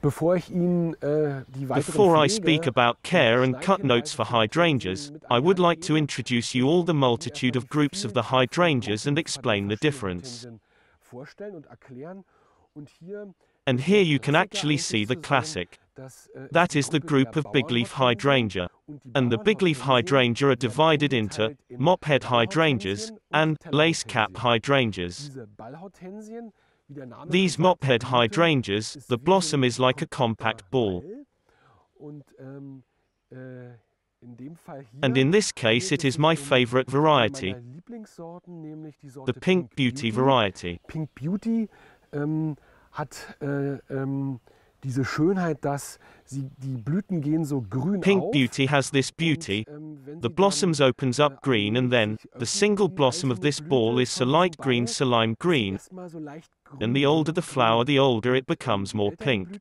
Before I speak about care and cut notes for hydrangeas, I would like to introduce you all the multitude of groups of the hydrangeas and explain the difference. And here you can actually see the classic. That is the group of bigleaf hydrangea. And the bigleaf hydrangea are divided into mophead hydrangeas and lacecap hydrangeas. These mophead hydrangeas, the blossom is like a compact ball. And in this case it is my favorite variety, the Pink Beauty variety. Pink Beauty hat diese Schönheit, dass die Blüten gehen so grün Pink auf. Beauty has this beauty. The blossoms opens up green and then, the single blossom of this ball is so light green, so lime green. And the older the flower, the older it becomes more pink.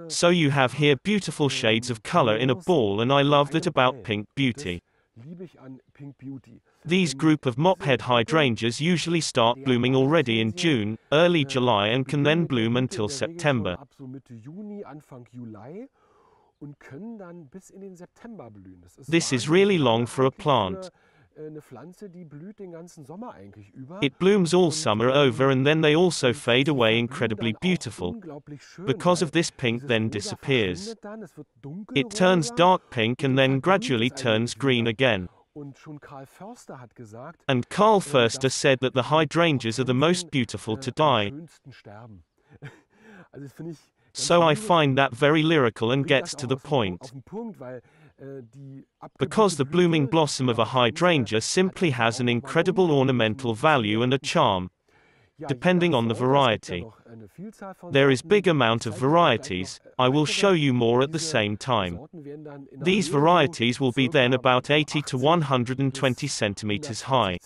So you have here beautiful shades of color in a ball, and I love that about Pink Beauty. These group of mophead hydrangeas usually start blooming already in June, early July, and can then bloom until September. This is really long for a plant. It blooms all summer over, and then they also fade away incredibly beautiful. Because of this, pink then disappears. It turns dark pink and then gradually turns green again. And Carl Förster said that the hydrangeas are the most beautiful to die. So I find that very lyrical and gets to the point. Because the blooming blossom of a hydrangea simply has an incredible ornamental value and a charm, depending on the variety. There is big amount of varieties. I will show you more at the same time. These varieties will be then about 80 to 120 centimeters high.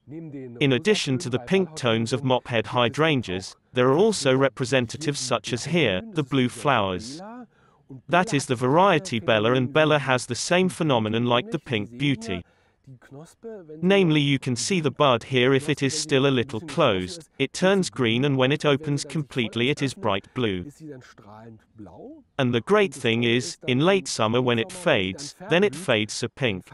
In addition to the pink tones of mophead hydrangeas, there are also representatives such as here, the blue flowers. That is the variety Bella, and Bella has the same phenomenon like the Pink Beauty. Namely, you can see the bud here. If it is still a little closed, it turns green, and when it opens completely it is bright blue. And the great thing is, in late summer when it fades, then it fades to pink.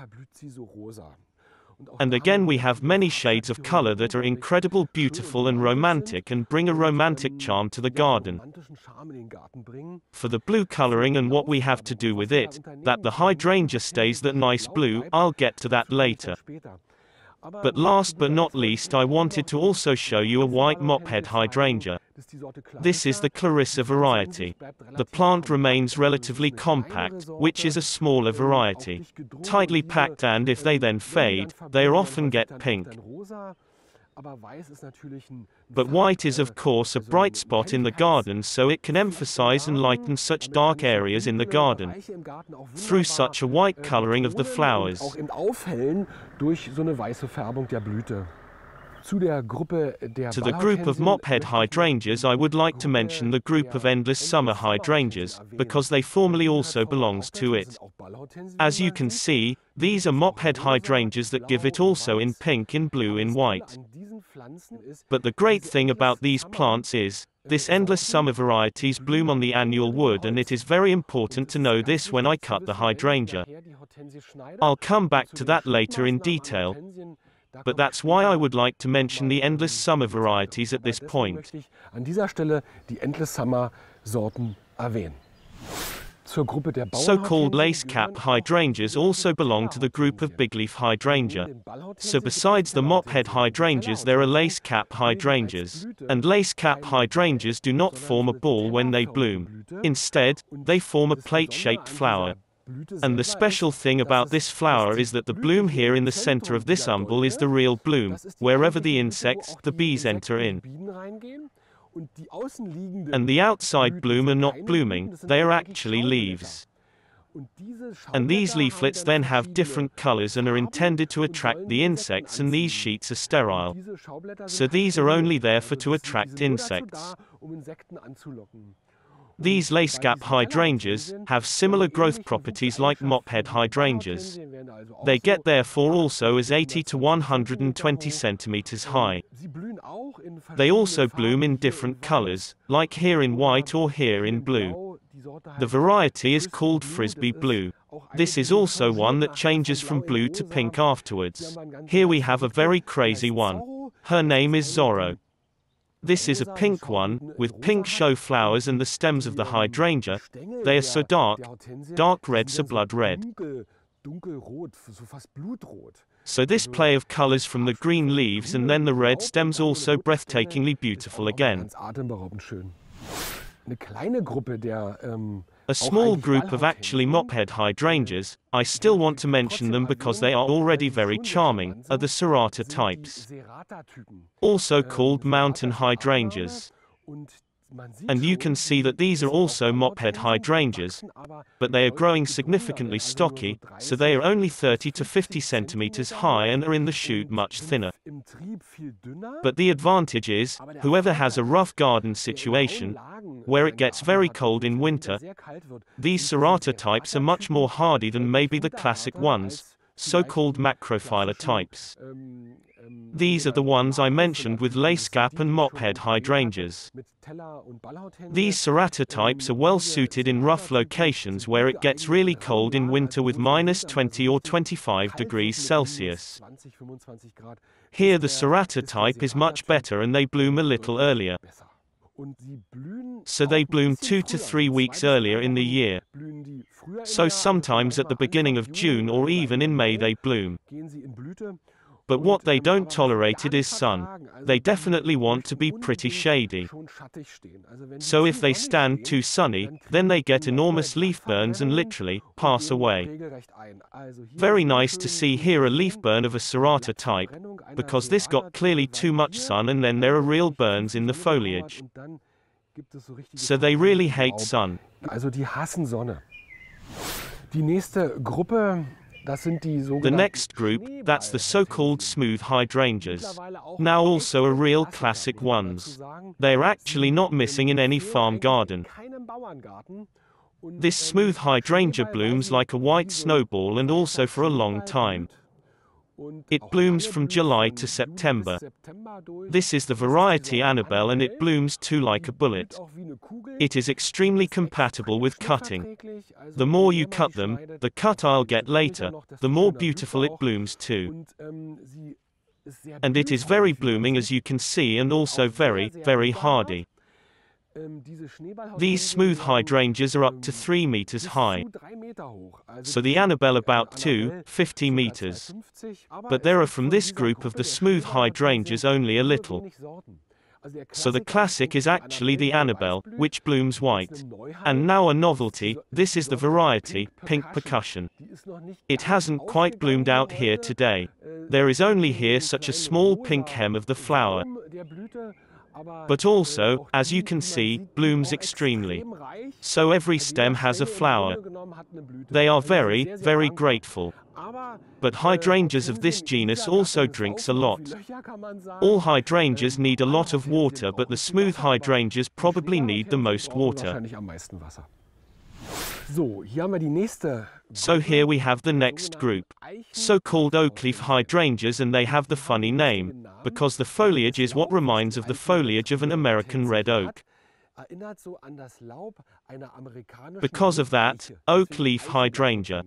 And again we have many shades of color that are incredible, beautiful and romantic, and bring a romantic charm to the garden. For the blue coloring and what we have to do with it, that the hydrangea stays that nice blue, I'll get to that later. But last but not least, I wanted to also show you a white mophead hydrangea. This is the Clarissa variety. The plant remains relatively compact, which is a smaller variety. Tightly packed, and if they then fade, they often get pink. But white is of course a bright spot in the garden, so it can emphasize and lighten such dark areas in the garden through such a white coloring of the flowers. To the group of mophead hydrangeas, I would like to mention the group of endless summer hydrangeas, because they formally also belongs to it. As you can see, these are mophead hydrangeas that give it also in pink, in blue, in white. But the great thing about these plants is, this endless summer varieties bloom on the annual wood, and it is very important to know this when I cut the hydrangea. I'll come back to that later in detail. But that's why I would like to mention the endless summer varieties at this point. So-called Lacecap hydrangeas also belong to the group of bigleaf hydrangea. So besides the mophead hydrangeas, there are Lacecap hydrangeas. And Lacecap hydrangeas do not form a ball when they bloom. Instead, they form a plate-shaped flower. And the special thing about this flower is that the bloom here in the center of this umbel is the real bloom, wherever the insects, the bees, enter in. And the outside bloom are not blooming, they are actually leaves. And these leaflets then have different colors and are intended to attract the insects, and these sheets are sterile. So these are only there to attract insects. These Lacecap hydrangeas have similar growth properties like mophead hydrangeas. They get therefore also as 80 to 120 centimeters high. They also bloom in different colors, like here in white or here in blue. The variety is called Frisbee Blue. This is also one that changes from blue to pink afterwards. Here we have a very crazy one. Her name is Zorro. This is a pink one, with pink show flowers and the stems of the hydrangea. They are so dark red, so blood red. So this play of colors from the green leaves and then the red stems also breathtakingly beautiful again. A small group of actually mophead hydrangeas, I still want to mention them because they are already very charming, are the Serrata types, also called mountain hydrangeas. And you can see that these are also mophead hydrangeas, but they are growing significantly stocky, so they are only 30 to 50 centimeters high and are in the shoot much thinner. But the advantage is, whoever has a rough garden situation, where it gets very cold in winter, these Serrata types are much more hardy than maybe the classic ones, so-called macrophylla types. These are the ones I mentioned with Lacecap and mophead hydrangeas. These Serrata types are well suited in rough locations where it gets really cold in winter with -20 or 25 degrees Celsius. Here the Serrata type is much better and they bloom a little earlier. So they bloom 2 to 3 weeks earlier in the year. So sometimes at the beginning of June or even in May they bloom. But what they don't tolerate is sun. They definitely want to be pretty shady. So if they stand too sunny, then they get enormous leaf burns and literally pass away. Very nice to see here a leaf burn of a Serrata type, because this got clearly too much sun and then there are real burns in the foliage. So they really hate sun. The next group, that's the so-called smooth hydrangeas. Now also are real classic ones. They are actually not missing in any farm garden. This smooth hydrangea blooms like a white snowball and also for a long time. It blooms from July to September. This is the variety Annabelle and it blooms too like a bullet. It is extremely compatible with cutting. The more you cut them, the cut I'll get later, the more beautiful it blooms too. And it is very blooming as you can see and also very, very hardy. These smooth hydrangeas are up to 3 meters high. So the Annabelle about 50 meters. But there are from this group of the smooth hydrangeas only a little. So the classic is actually the Annabelle, which blooms white. And now a novelty, this is the variety, pink percussion. It hasn't quite bloomed out here today. There is only here such a small pink hem of the flower. But also, as you can see, blooms extremely. So every stem has a flower. They are very, very grateful. But hydrangeas of this genus also drinks a lot. All hydrangeas need a lot of water, but the smooth hydrangeas probably need the most water. So here we have the next group, so-called Oakleaf hydrangeas, and they have the funny name, because the foliage is what reminds of the foliage of an American red oak. Because of that, Oakleaf hydrangea.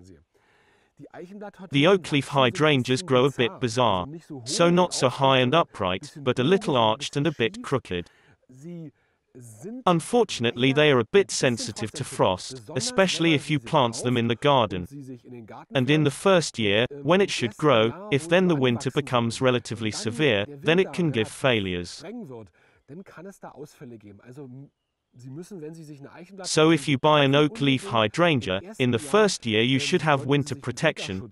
The Oakleaf hydrangeas grow a bit bizarre, so not so high and upright, but a little arched and a bit crooked. Unfortunately, they are a bit sensitive to frost, especially if you plant them in the garden. And in the first year, when it should grow, if then the winter becomes relatively severe, then it can give failures. So if you buy an Oakleaf hydrangea, in the first year you should have winter protection.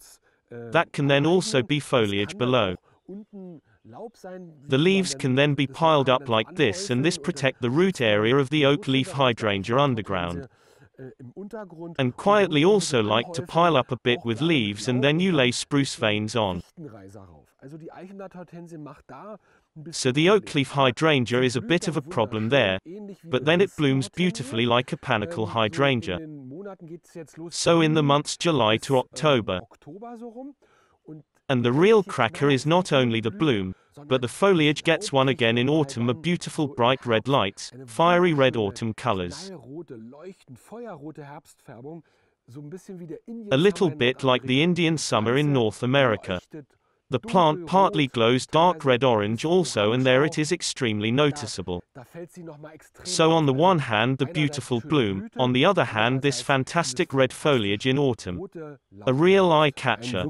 That can then also be foliage below. The leaves can then be piled up like this, and this protect the root area of the Oakleaf hydrangea underground. And quietly also like to pile up a bit with leaves, and then you lay spruce veins on. So the Oakleaf hydrangea is a bit of a problem there, but then it blooms beautifully like a panicle hydrangea. So in the months July to October. And the real cracker is not only the bloom, but the foliage gets one again in autumn, a beautiful bright red lights, fiery red autumn colors. A little bit like the Indian summer in North America. The plant partly glows dark red-orange also, and there it is extremely noticeable. So on the one hand the beautiful bloom, on the other hand this fantastic red foliage in autumn. A real eye-catcher.